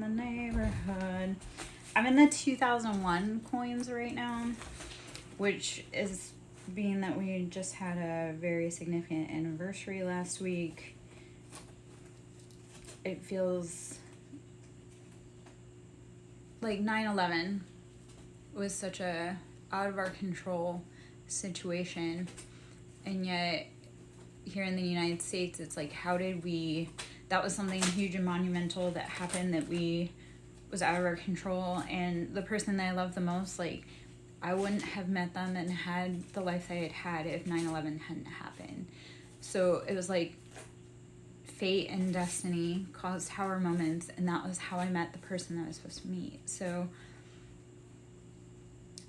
in the neighborhood. I'm in the 2001 coins right now, which is being that we just had a very significant anniversary last week. It feels like 9/11 was such a out of our control situation, and yet here in the United States it's like, how did we, that was something huge and monumental that happened that we was out of our control. And the person that I love the most, like, I wouldn't have met them and had the life I had had if 9/11 hadn't happened. So it was like fate and destiny caused tower moments, and that was how I met the person that I was supposed to meet. So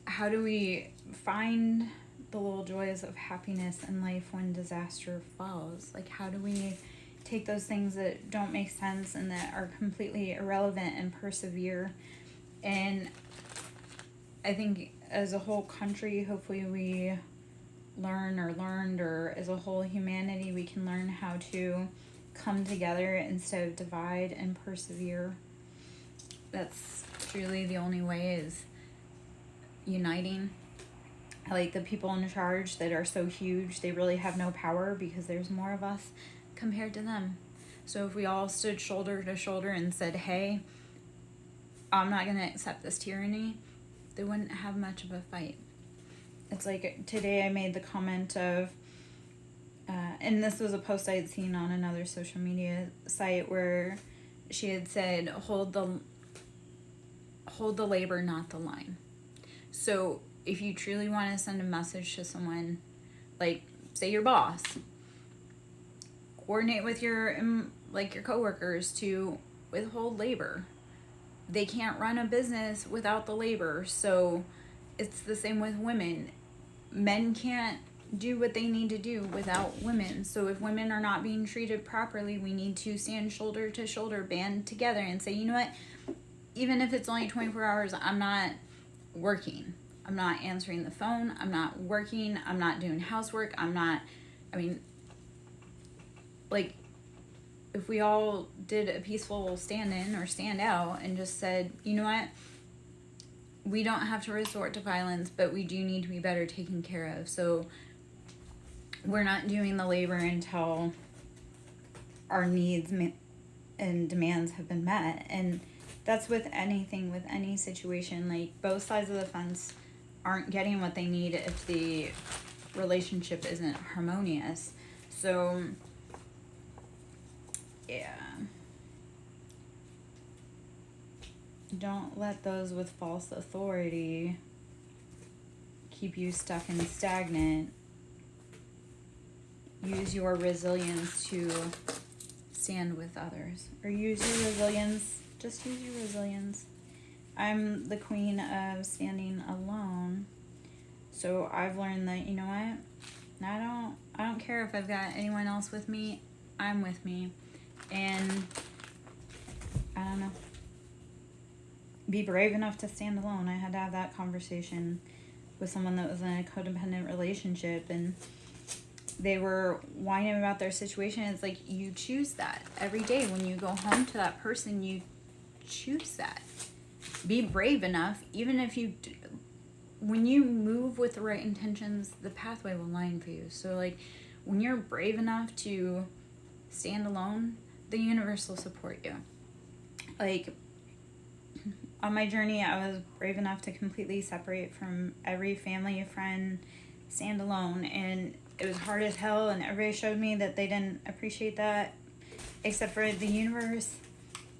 how do we find the little joys of happiness in life when disaster falls? Like, how do we take those things that don't make sense and that are completely irrelevant and persevere? And I think as a whole country, hopefully we learned, or as a whole humanity, we can learn how to come together instead of divide and persevere. That's truly the only way, is uniting. Like, the people in charge that are so huge, they really have no power because there's more of us compared to them. So if we all stood shoulder to shoulder and said, hey, I'm not going to accept this tyranny, they wouldn't have much of a fight. It's like today I made the comment of, and this was a post I had seen on another social media site where she had said, hold the labor, not the line. So if you truly want to send a message to someone, like, say your boss, coordinate with your coworkers to withhold labor. They can't run a business without the labor. So it's the same with women. Men can't do what they need to do without women. So if women are not being treated properly, we need to stand shoulder to shoulder, band together and say, you know what, even if it's only 24 hours, I'm not working. I'm not answering the phone. I'm not working. I'm not doing housework. If we all did a peaceful stand in or stand out and just said, you know what, we don't have to resort to violence, but we do need to be better taken care of. So we're not doing the labor until our needs and demands have been met. And that's with anything, with any situation. Like, both sides of the fence aren't getting what they need if the relationship isn't harmonious. So yeah, don't let those with false authority keep you stuck and stagnant. Use your resilience to stand with others, or use your resilience, just use your resilience. I'm the queen of standing alone. So I've learned that, you know what, I don't care if I've got anyone else with me, I'm with me. And I don't know, be brave enough to stand alone. I had to have that conversation with someone that was in a codependent relationship, and they were whining about their situation. It's like, you choose that every day. When you go home to that person, you choose that. Be brave enough, even if when you move with the right intentions, the pathway will line for you. So, like, when you're brave enough to stand alone, the universe will support you. Like, on my journey, I was brave enough to completely separate from every family, friend, stand alone, and it was hard as hell, and everybody showed me that they didn't appreciate that, except for the universe.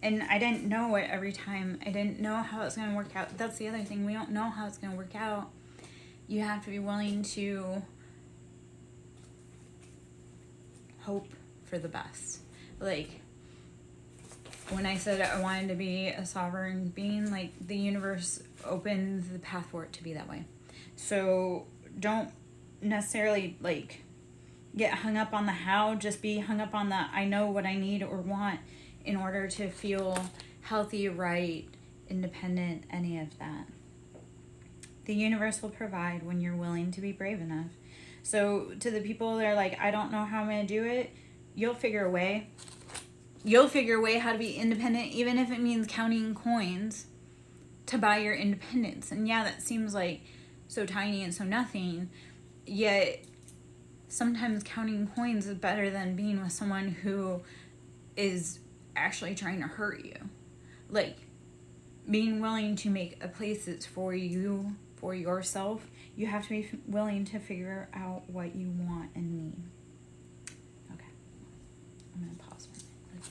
And I didn't know it every time. I didn't know how it's going to work out. That's the other thing. We don't know how it's going to work out. You have to be willing to hope for the best. Like, when I said I wanted to be a sovereign being, like, the universe opened the path for it to be that way. So don't necessarily, like, get hung up on the how. Just be hung up on the I know what I need or want in order to feel healthy, right, independent, any of that. The universe will provide when you're willing to be brave enough. So to the people that are like, I don't know how I'm going to do it, you'll figure a way. you'll figure a way how to be independent, even if it means counting coins to buy your independence. And yeah, that seems like so tiny and so nothing, yet sometimes counting coins is better than being with someone who is actually trying to hurt you. Like, being willing to make a place that's for you, for yourself, you have to be willing to figure out what you want and need. Okay, I'm gonna pause for a minute.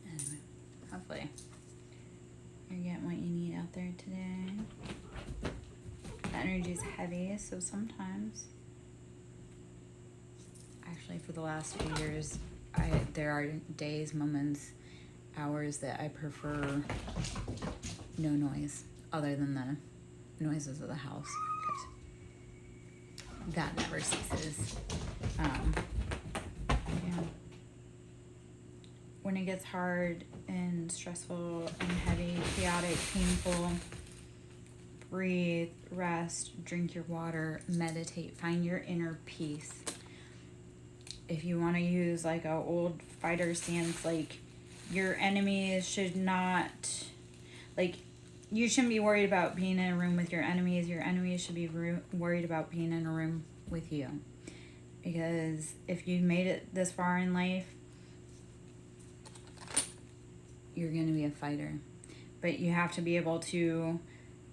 Let's see. Hopefully you're getting what you need out there today. The energy is heavy, so sometimes, actually for the last few years, there are days, moments, hours that I prefer no noise other than the noises of the house, because that never ceases. Yeah. When it gets hard and stressful and heavy, chaotic, painful, breathe, rest, drink your water, meditate, find your inner peace. If you want to use like a old fighter stance, like, your enemies should not, like, you shouldn't be worried about being in a room with your enemies. Your enemies should be worried about being in a room with you. Because if you've made it this far in life, you're going to be a fighter. But you have to be able to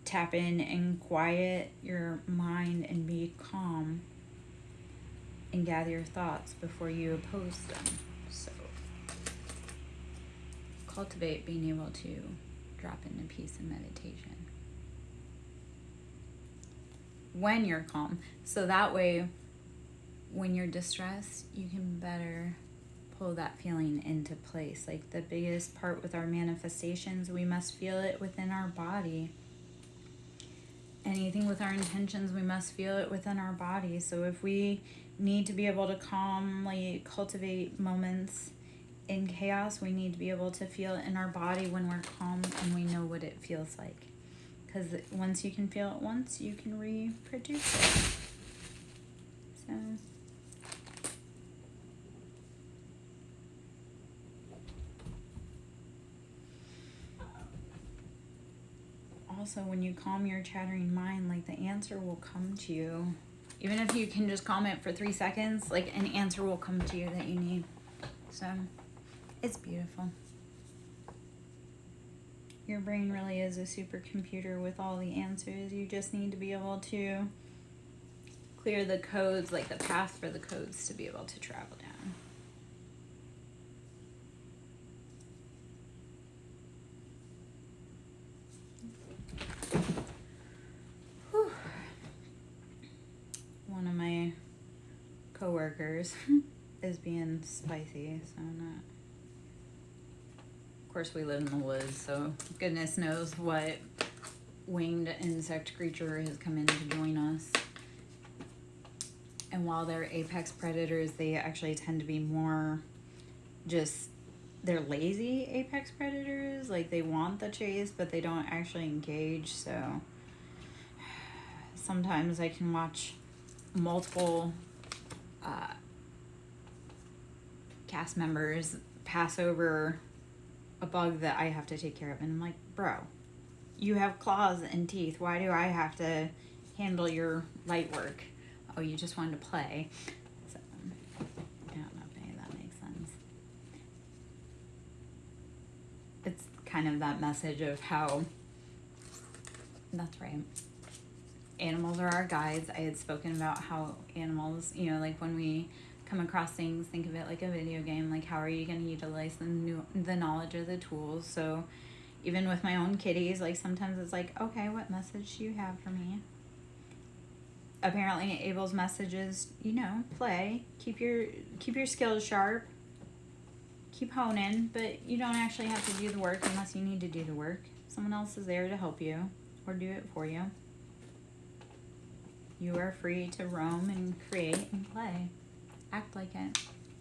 tap in and quiet your mind and be calm and gather your thoughts before you oppose them. So cultivate being able to drop into peace and meditation when you're calm. So that way, when you're distressed, you can better pull that feeling into place. Like, the biggest part with our manifestations, we must feel it within our body. Anything with our intentions, we must feel it within our body. So if we need to be able to calmly cultivate moments in chaos, we need to be able to feel it in our body when we're calm and we know what it feels like. Because once you can feel it once, you can reproduce it. So also, when you calm your chattering mind, like, the answer will come to you. Even if you can just calm it for 3 seconds, like, an answer will come to you that you need. So it's beautiful. Your brain really is a supercomputer with all the answers. You just need to be able to clear the codes, like the path for the codes to be able to travel down. Whew. One of my coworkers is being spicy, so I'm not. Of course, we live in the woods, so goodness knows what winged insect creature has come in to join us. And while they're apex predators, they actually tend to be more they're lazy apex predators. Like, they want the chase, but they don't actually engage. So sometimes I can watch multiple cast members pass over a bug that I have to take care of, and I'm like, bro, you have claws and teeth. Why do I have to handle your light work? Oh, you just wanted to play. So I don't know if any of that makes sense. It's kind of that message of how, that's right, animals are our guides. I had spoken about how animals, like, when we come across things, think of it like a video game. Like, how are you going to utilize the knowledge of the tools? So even with my own kitties, like, sometimes it's like, okay, what message do you have for me? apparently Abel's message is, play, keep your skills sharp, keep honing, but you don't actually have to do the work unless you need to do the work. Someone else is there to help you or do it for you. You are free to roam and create and play. Act like it.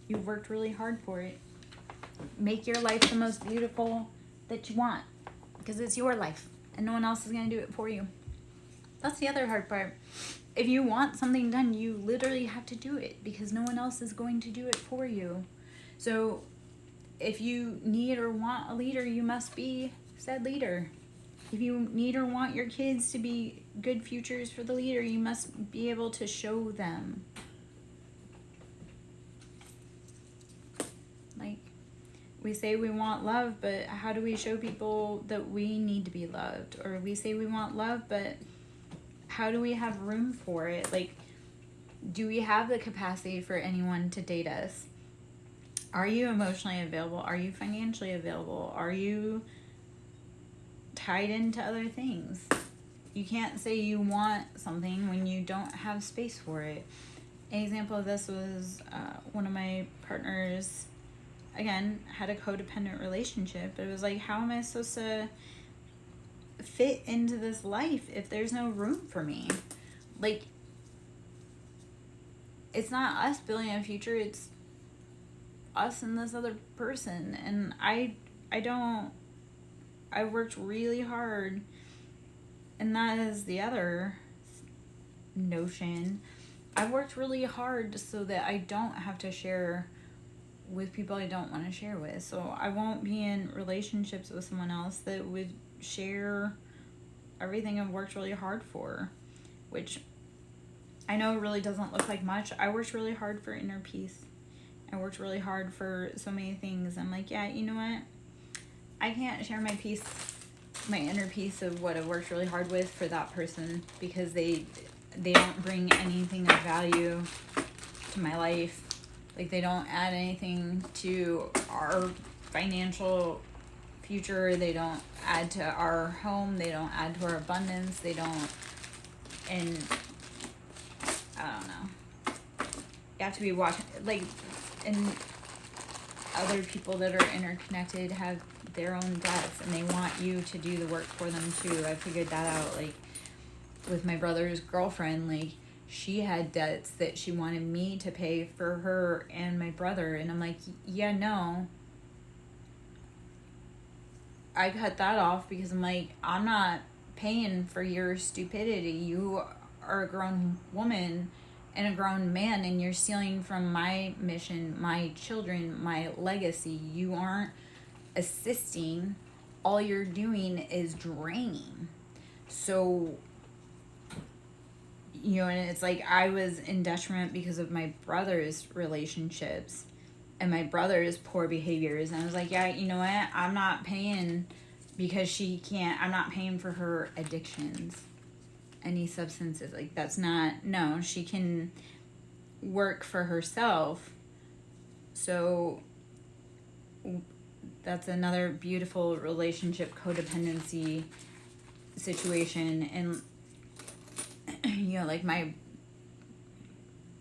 You've worked really hard for it. Make your life the most beautiful that you want, because it's your life and no one else is going to do it for you. That's the other hard part. If you want something done, you literally have to do it because no one else is going to do it for you. So if you need or want a leader, you must be said leader. If you need or want your kids to be good futures for the leader, you must be able to show them. Like, we say we want love, but how do we show people that we need to be loved? Or we say we want love, but how do we have room for it? Like, do we have the capacity for anyone to date us? Are you emotionally available? Are you financially available? Are you tied into other things? You can't say you want something when you don't have space for it. An example of this was one of my partners, again, had a codependent relationship. But it was like, how am I supposed to fit into this life if there's no room for me? Like, it's not us building a future, it's us and this other person. And I worked really hard, and that is the other notion. I've worked really hard so that I don't have to share with people I don't want to share with. So I won't be in relationships with someone else that would share everything I've worked really hard for, which I know really doesn't look like much. I worked really hard for inner peace. I worked really hard for so many things. I'm like, yeah, you know what? I can't share my peace, my inner peace of what I worked really hard with for that person, because they don't bring anything of value to my life. Like, they don't add anything to our financial future. They don't add to our home. They don't add to our abundance. They don't, and I don't know. You have to be watching, like, and other people that are interconnected have their own debts, and they want you to do the work for them too. I figured that out, like, with my brother's girlfriend. Like, she had debts that she wanted me to pay for her and my brother, and I'm like, yeah, no. I cut that off because I'm like, I'm not paying for your stupidity. You are a grown woman and a grown man, and you're stealing from my mission, my children, my legacy. You aren't assisting. All you're doing is draining. So, and it's like, I was in detriment because of my brother's relationships and my brother's poor behaviors. And I was like, yeah, you know what? I'm not paying because she can't. I'm not paying for her addictions, any substances. Like, that's not, no, she can work for herself. So that's another beautiful relationship codependency situation. And like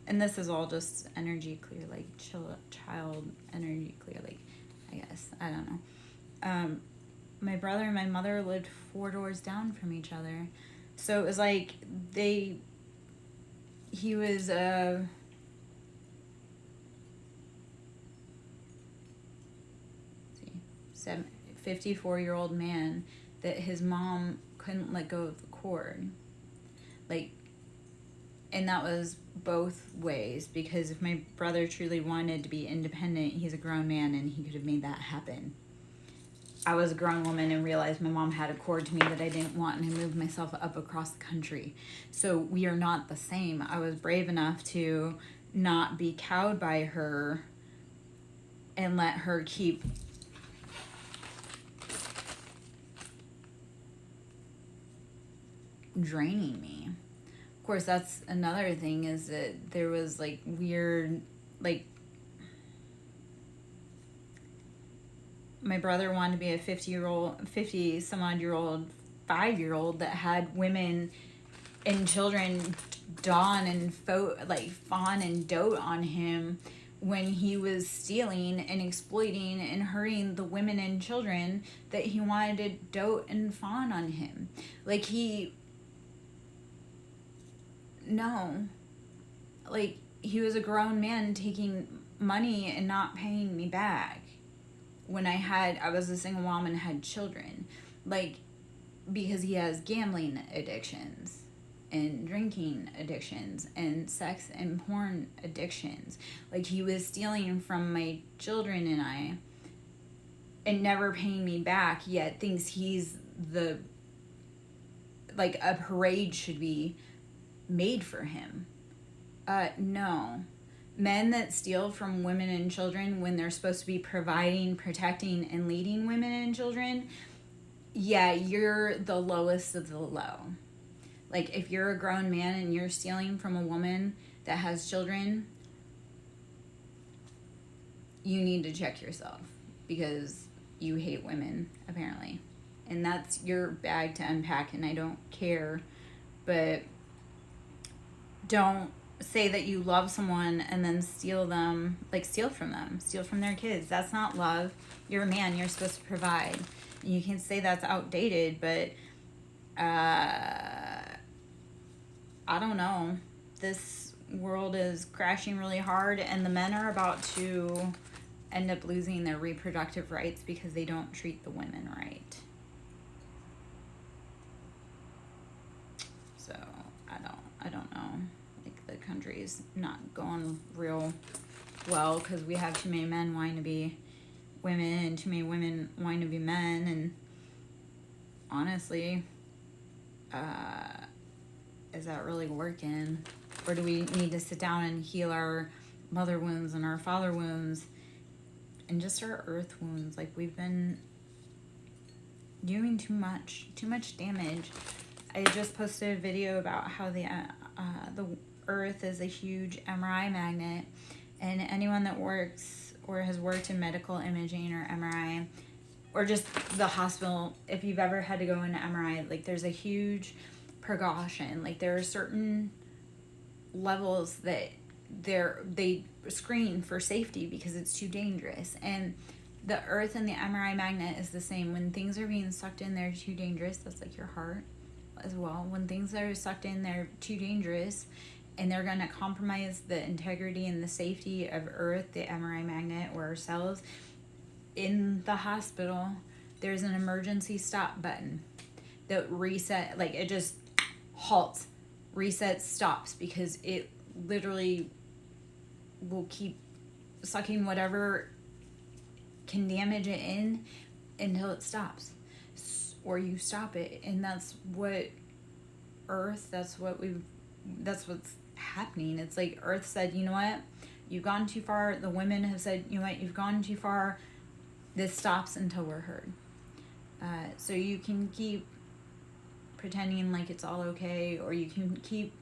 and this is all just energy clear, like child energy clear, like, I guess, I don't know. My brother and my mother lived 4 doors down from each other. So it was like he was 54-year-old man that his mom couldn't let go of the cord. Like, and that was both ways, because if my brother truly wanted to be independent, he's a grown man and he could have made that happen. I was a grown woman and realized my mom had a cord to me that I didn't want, and I moved myself up across the country. So we are not the same. I was brave enough to not be cowed by her and let her keep draining me. Of course, that's another thing, is that there was like weird, like, my brother wanted to be a 50 some odd year old 5-year-old that had women and children fawn and dote on him when he was stealing and exploiting and hurting the women and children that he wanted to dote and fawn on him. Like, no. Like, he was a grown man taking money and not paying me back when I was a single mom and had children. Like, because he has gambling addictions and drinking addictions and sex and porn addictions. Like, he was stealing from my children and I and never paying me back, yet thinks he's like a parade should be made for him. No. Men that steal from women and children when they're supposed to be providing, protecting, and leading women and children, yeah, you're the lowest of the low. Like, if you're a grown man and you're stealing from a woman that has children, you need to check yourself, because you hate women, apparently. And that's your bag to unpack, and I don't care. But don't say that you love someone and then steal from them, steal from their kids. That's not love. You're a man, you're supposed to provide. You can say that's outdated, but I don't know. This world is crashing really hard, and the men are about to end up losing their reproductive rights because they don't treat the women right. So I don't know. Like, the country's not going real well because we have too many men wanting to be women and too many women wanting to be men. And honestly, is that really working? Or do we need to sit down and heal our mother wounds and our father wounds and just our earth wounds? Like, we've been doing too much damage. I just posted a video about how the earth is a huge MRI magnet, and anyone that works or has worked in medical imaging or MRI or just the hospital, if you've ever had to go into MRI, like, there's a huge precaution. Like, there are certain levels that they screen for safety because it's too dangerous. And the earth and the MRI magnet is the same. When things are being sucked in, they're too dangerous. That's like your heart as well. When things are sucked in, they're too dangerous, and they're going to compromise the integrity and the safety of earth, the MRI magnet, or our cells. In the hospital, there's an emergency stop button that reset, like, it just halts, resets, stops, because it literally will keep sucking whatever can damage it in until it stops, or you stop it. And that's what earth, that's what's happening. It's like earth said, you know what, you've gone too far. The women have said, you know what, you've gone too far. This stops until we're heard. So you can keep pretending like it's all okay, or you can keep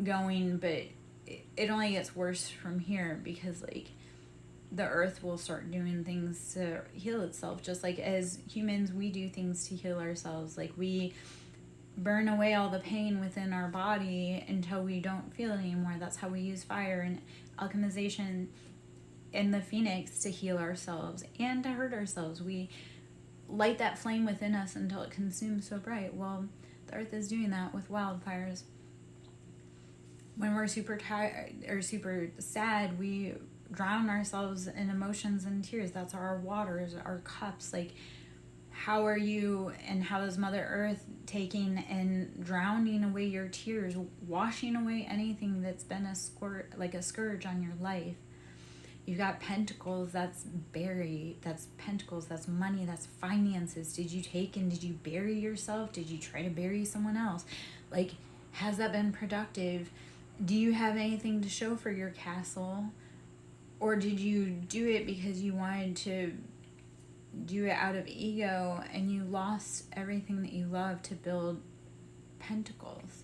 going, but it only gets worse from here, because, like, the earth will start doing things to heal itself. Just like as humans, we do things to heal ourselves. Like, we burn away all the pain within our body until we don't feel it anymore. That's how we use fire and alchemization and the phoenix to heal ourselves and to hurt ourselves. We light that flame within us until it consumes so bright. Well, the earth is doing that with wildfires. When we're super tired or super sad, we drown ourselves in emotions and tears. That's our waters, our cups. Like, how are you, and how is Mother Earth taking and drowning away your tears, washing away anything that's been a scourge on your life? You've got pentacles, that's buried, that's pentacles, that's money, that's finances. Did you take and did you bury yourself? Did you try to bury someone else? Like, has that been productive? Do you have anything to show for your castle? Or did you do it because you wanted to do it out of ego, and you lost everything that you love to build pentacles?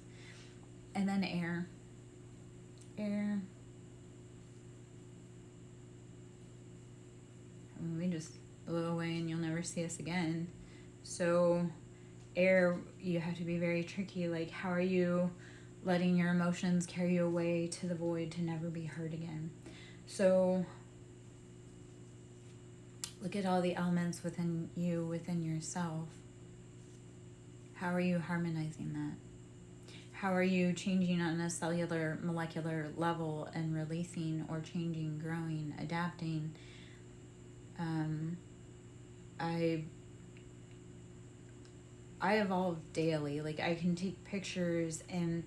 And then air. We just blow away and you'll never see us again. So air, you have to be very tricky. Like, how are you letting your emotions carry you away to the void to never be heard again. So look at all the elements within you, within yourself. How are you harmonizing that? How are you changing on a cellular, molecular level and releasing or changing, growing, adapting? I evolve daily. Like, I can take pictures, and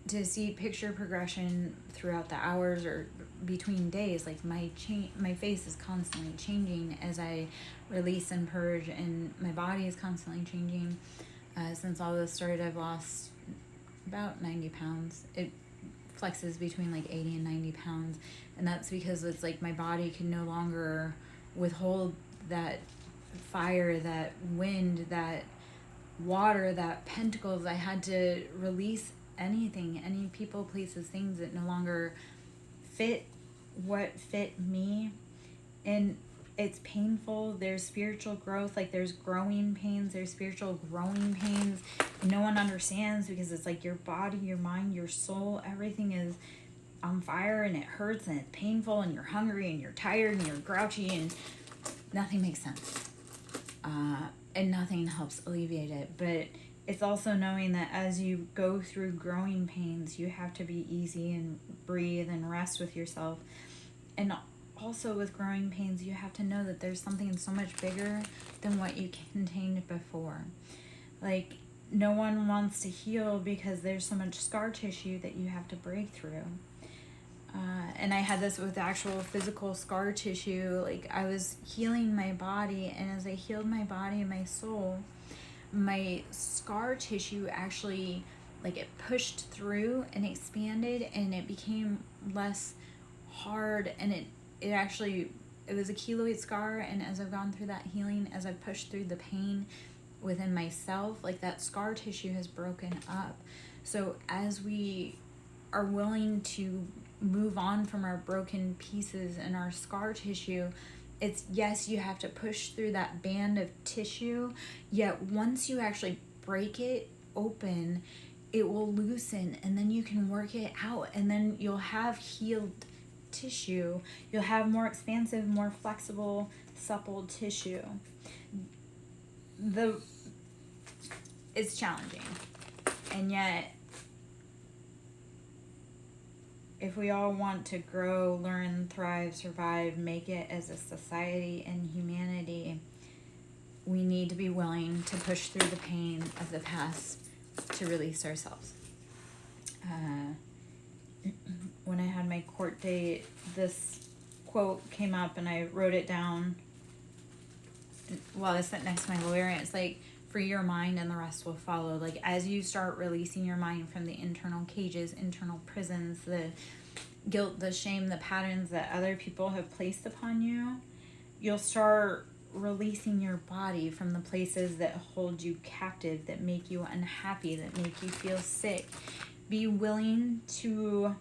to see picture progression throughout the hours or between days, like my face is constantly changing as I release and purge, and my body is constantly changing. Since all this started, I've lost about 90 pounds. It flexes between like 80 and 90 pounds, and that's because it's like my body can no longer withhold that fire, that wind, that water, that pentacles. I had to release anything, any people, places, things that no longer fit what fit me. And it's painful. There's spiritual growth, like there's growing pains, there's spiritual growing pains. No one understands, because it's like your body, your mind, your soul, everything is on fire, and it hurts, and it's painful, and you're hungry, and you're tired, and you're grouchy, and nothing makes sense. And nothing helps alleviate it. But it's also knowing that as you go through growing pains, you have to be easy and breathe and rest with yourself. And also with growing pains, you have to know that there's something so much bigger than what you contained before. Like, no one wants to heal because there's so much scar tissue that you have to break through. And I had this with actual physical scar tissue. Like, I was healing my body, and as I healed my body and my soul, my scar tissue actually, like, it pushed through and expanded, and it became less hard, and it was a keloid scar. And as I've gone through that healing, as I've pushed through the pain within myself, like, that scar tissue has broken up. So as we are willing to move on from our broken pieces and our scar tissue, it's, yes, you have to push through that band of tissue, yet once you actually break it open, it will loosen, and then you can work it out, and then you'll have healed tissue. You'll have more expansive, more flexible, supple tissue. It's challenging, and yet if we all want to grow, learn, thrive, survive, make it as a society and humanity, we need to be willing to push through the pain of the past to release ourselves. When I had my court date, this quote came up, and I wrote it down while I sat next to my lawyer, and it's like, free your mind and the rest will follow. Like, as you start releasing your mind from the internal cages, internal prisons, the guilt, the shame, the patterns that other people have placed upon you, you'll start releasing your body from the places that hold you captive, that make you unhappy, that make you feel sick. Be willing to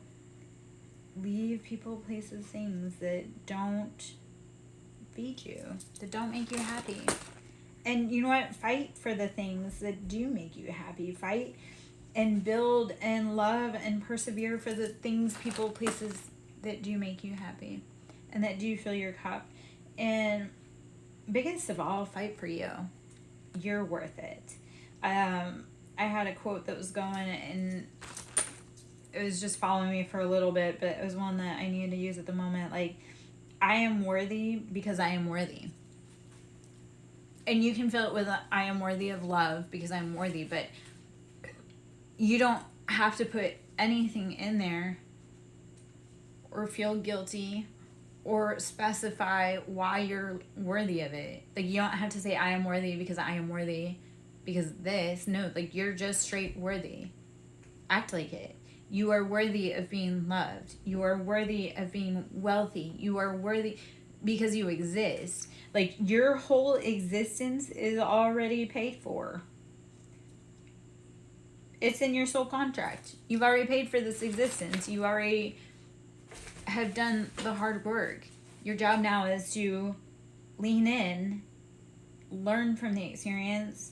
leave people, places, things that don't feed you, that don't make you happy. And you know what? Fight for the things that do make you happy. Fight and build and love and persevere for the things, people, places that do make you happy and that do fill your cup. And biggest of all, fight for you. You're worth it. I had a quote that was going, and it was just following me for a little bit, but it was one that I needed to use at the moment. Like, I am worthy because I am worthy. And you can fill it with I am worthy of love because I'm worthy, but you don't have to put anything in there or feel guilty or specify why you're worthy of it. Like, you don't have to say I am worthy because I am worthy because this. No, like, you're just straight worthy. Act like it. You are worthy of being loved. You are worthy of being wealthy. You are worthy because you exist. Like, your whole existence is already paid for. It's in your soul contract. You've already paid for this existence. You already have done the hard work. Your job now is to lean in, learn from the experience,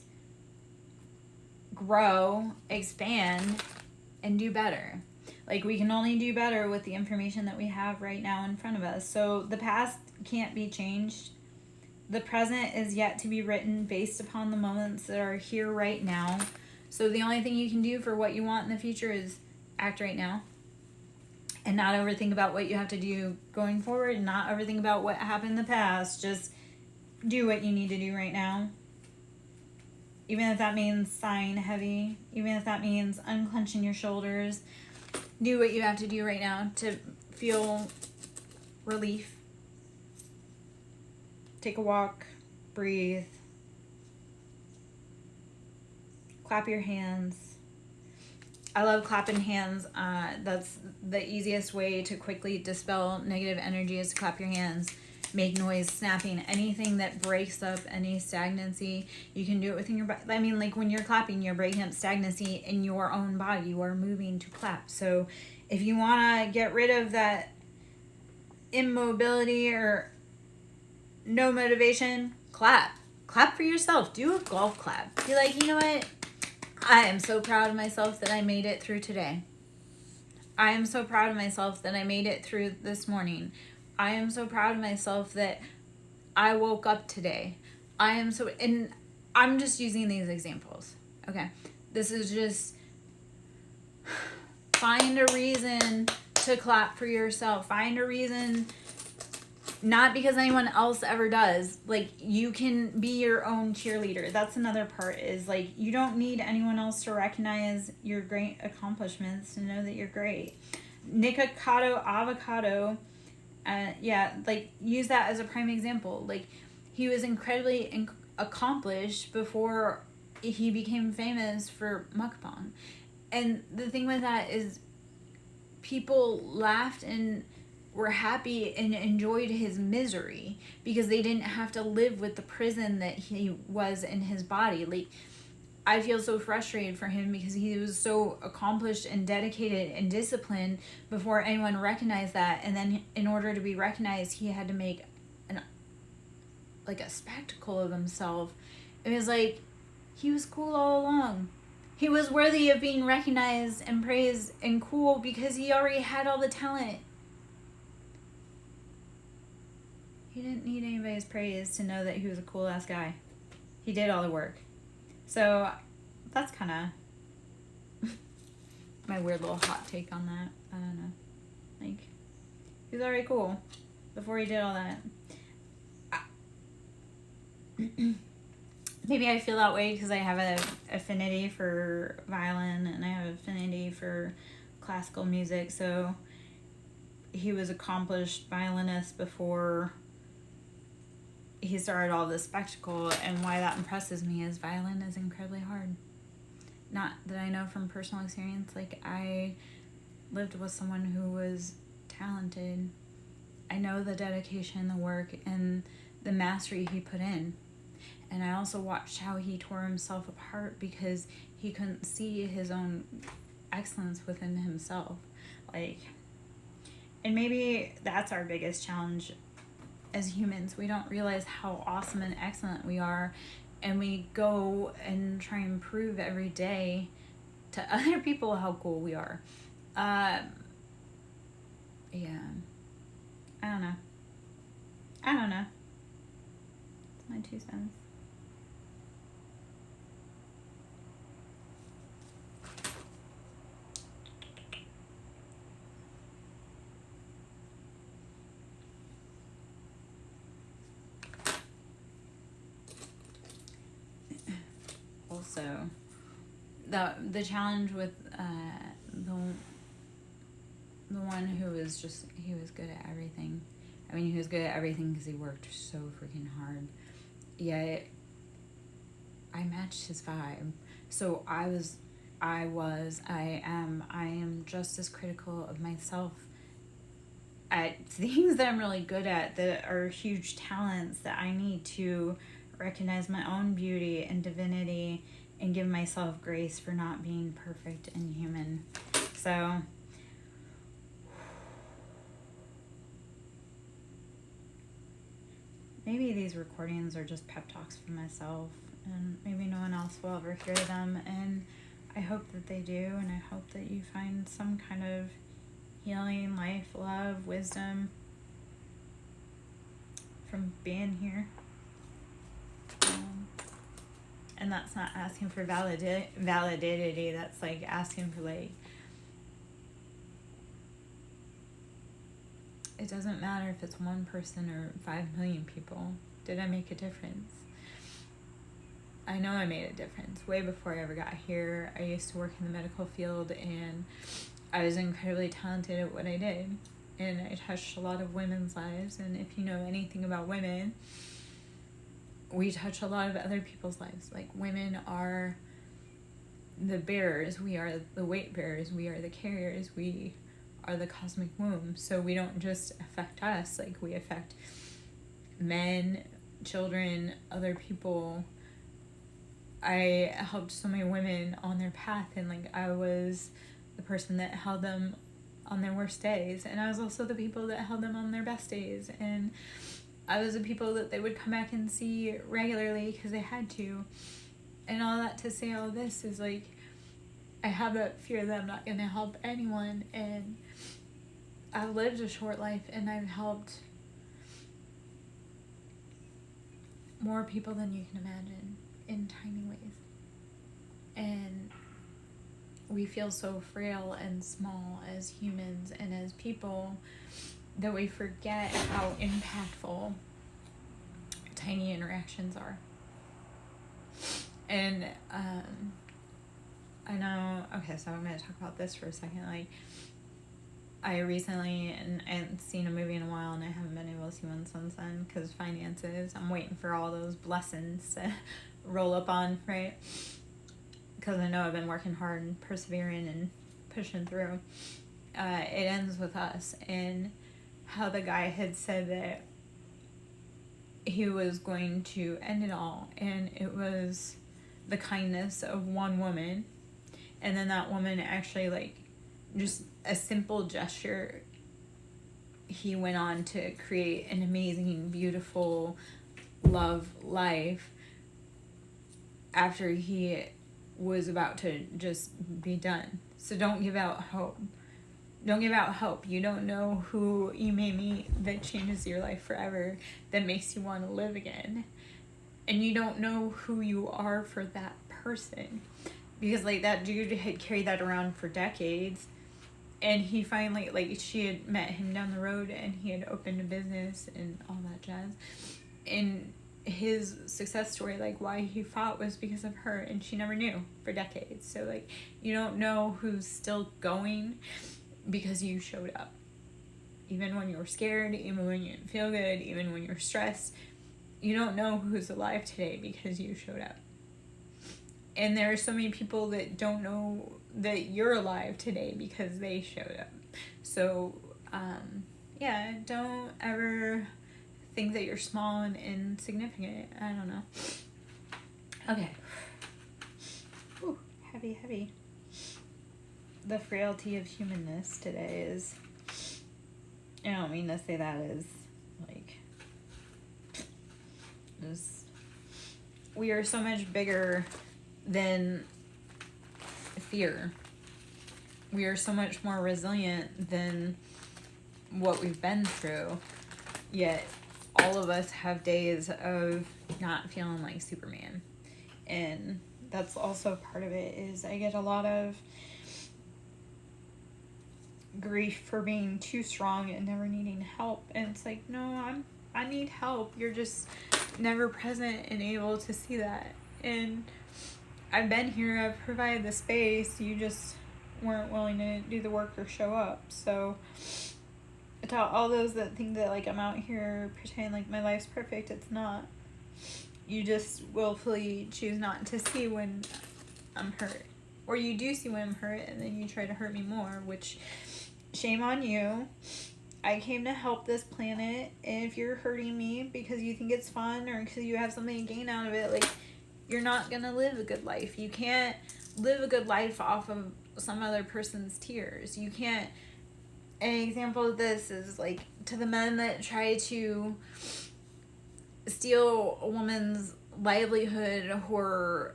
grow, expand, and do better. Like, we can only do better with the information that we have right now in front of us. So the past can't be changed. The present is yet to be written based upon the moments that are here right now. So the only thing you can do for what you want in the future is act right now. And not overthink about what you have to do going forward. And not overthink about what happened in the past. Just do what you need to do right now. Even if that means sighing heavy. Even if that means unclenching your shoulders. Do what you have to do right now to feel relief. Take a walk. Breathe. Clap your hands. I love clapping hands. That's the easiest way to quickly dispel negative energy is to clap your hands. Make noise, snapping, anything that breaks up any stagnancy. You can do it within your body. I mean, like when you're clapping, you're breaking up stagnancy in your own body. You are moving to clap. So if you want to get rid of that immobility or no motivation, clap. Clap for yourself. Do a golf clap. Be like, you know what? I am so proud of myself that I made it through today. I am so proud of myself that I made it through this morning. I am so proud of myself that I woke up today. And I'm just using these examples. Okay. This is just find a reason to clap for yourself. Find a reason, not because anyone else ever does. Like, you can be your own cheerleader. That's another part, is like, you don't need anyone else to recognize your great accomplishments to know that you're great. Nikocado avocado, like, use that as a prime example. Like, he was incredibly accomplished before he became famous for mukbang. And the thing with that is people laughed and were happy and enjoyed his misery because they didn't have to live with the prison that he was in his body. Like, I feel so frustrated for him because he was so accomplished and dedicated and disciplined before anyone recognized that. And then in order to be recognized, he had to make a spectacle of himself. It was like, he was cool all along. He was worthy of being recognized and praised and cool because he already had all the talent. He didn't need anybody's praise to know that he was a cool ass guy. He did all the work. So that's kind of my weird little hot take on that. I don't know. Like, he was already cool before he did all that. Maybe I feel that way because I have an affinity for violin and I have an affinity for classical music. So he was an accomplished violinist before he started all this spectacle, and why that impresses me is violin is incredibly hard. Not that I know from personal experience. Like, I lived with someone who was talented. I know the dedication, the work, and the mastery he put in. And I also watched how he tore himself apart because he couldn't see his own excellence within himself. Like, and maybe that's our biggest challenge as humans. We don't realize how awesome and excellent we are, and we go and try and prove every day to other people how cool we are. Yeah, I don't know. It's my 2 cents. Also, the challenge with the one who was just, he was good at everything. I mean, he was good at everything because he worked so freaking hard. Yet I matched his vibe. So I am just as critical of myself at things that I'm really good at, that are huge talents that I need to recognize my own beauty and divinity and give myself grace for not being perfect and human. So maybe these recordings are just pep talks for myself, and maybe no one else will ever hear them, and I hope that they do, and I hope that you find some kind of healing, life, love, wisdom from being here. And that's not asking for validity. That's like asking for like, it doesn't matter if it's one person or 5 million people. Did I make a difference? I know I made a difference. Way before I ever got here, I used to work in the medical field, and I was incredibly talented at what I did. And I touched a lot of women's lives. And if you know anything about women, we touch a lot of other people's lives. Like, women are the bearers. We are the weight bearers. We are the carriers. We are the cosmic womb. So we don't just affect us. Like, we affect men, children, other people. I helped so many women on their path, and like, I was the person that held them on their worst days, and I was also the people that held them on their best days, and I was the people that they would come back and see regularly because they had to. And all that to say all this is like, I have that fear that I'm not going to help anyone, and I've lived a short life, and I've helped more people than you can imagine in tiny ways. And we feel so frail and small as humans and as people that we forget how impactful tiny interactions are. And I know, okay, so I'm going to talk about this for a second. Like, I recently, and I haven't seen a movie in a while, and I haven't been able to see one since then because finances. I'm waiting for all those blessings to roll up on, right? Because I know I've been working hard and persevering and pushing through. It ends with Us, and how the guy had said that he was going to end it all, and it was the kindness of one woman, and then that woman actually, like, just a simple gesture, he went on to create an amazing, beautiful love life after he was about to just be done. So don't give out hope. Don't give out hope. You don't know who you may meet that changes your life forever, that makes you want to live again. And you don't know who you are for that person. Because, like, that dude had carried that around for decades. And he finally, like, she had met him down the road, and he had opened a business and all that jazz. And his success story, like, why he fought was because of her, and she never knew for decades. So, like, you don't know who's still going because you showed up. Even when you were scared, even when you didn't feel good, even when you're stressed, you don't know who's alive today because you showed up. And there are so many people that don't know that you're alive today because they showed up. So, yeah, don't ever think that you're small and insignificant. I don't know. Okay. Ooh, heavy. The frailty of humanness today is, I don't mean to say that as, like, just, we are so much bigger than fear. We are so much more resilient than what we've been through. Yet all of us have days of not feeling like Superman. And that's also part of it, is I get a lot of grief for being too strong and never needing help. And it's like, no, I need help. You're just never present and able to see that. And I've been here, I've provided the space, you just weren't willing to do the work or show up. So to all those that think that, like, I'm out here pretending like my life's perfect, it's not. You just willfully choose not to see when I'm hurt. Or you do see when I'm hurt, and then you try to hurt me more, which, shame on you. I came to help this planet, and if you're hurting me because you think it's fun or because you have something to gain out of it, like, you're not gonna live a good life. You can't live a good life off of some other person's tears. You can't. An example of this is, like, to the men that try to steal a woman's livelihood or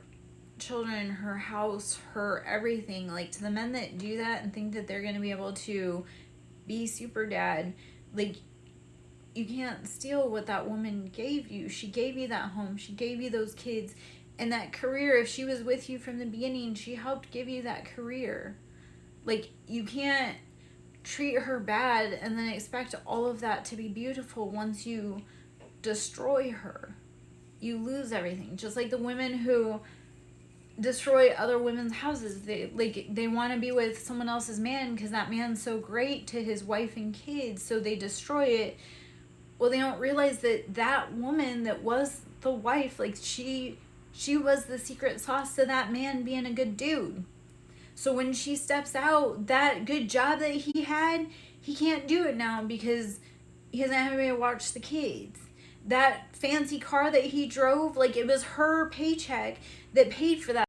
children, her house, her everything. Like, to the men that do that and think that they're going to be able to be super dad, like, you can't steal what that woman gave you. She gave you that home. She gave you those kids and that career. If she was with you from the beginning, she helped give you that career. Like, you can't treat her bad and then expect all of that to be beautiful once you destroy her. You lose everything. Just like the women who destroy other women's houses. They want to be with someone else's man because that man's so great to his wife and kids, so they destroy it. Well, they don't realize that that woman that was the wife, like, she was the secret sauce to that man being a good dude. So when she steps out, that good job that he had, he can't do it now because he doesn't have anybody to watch the kids. That fancy car that he drove, like, it was her paycheck that paid for that.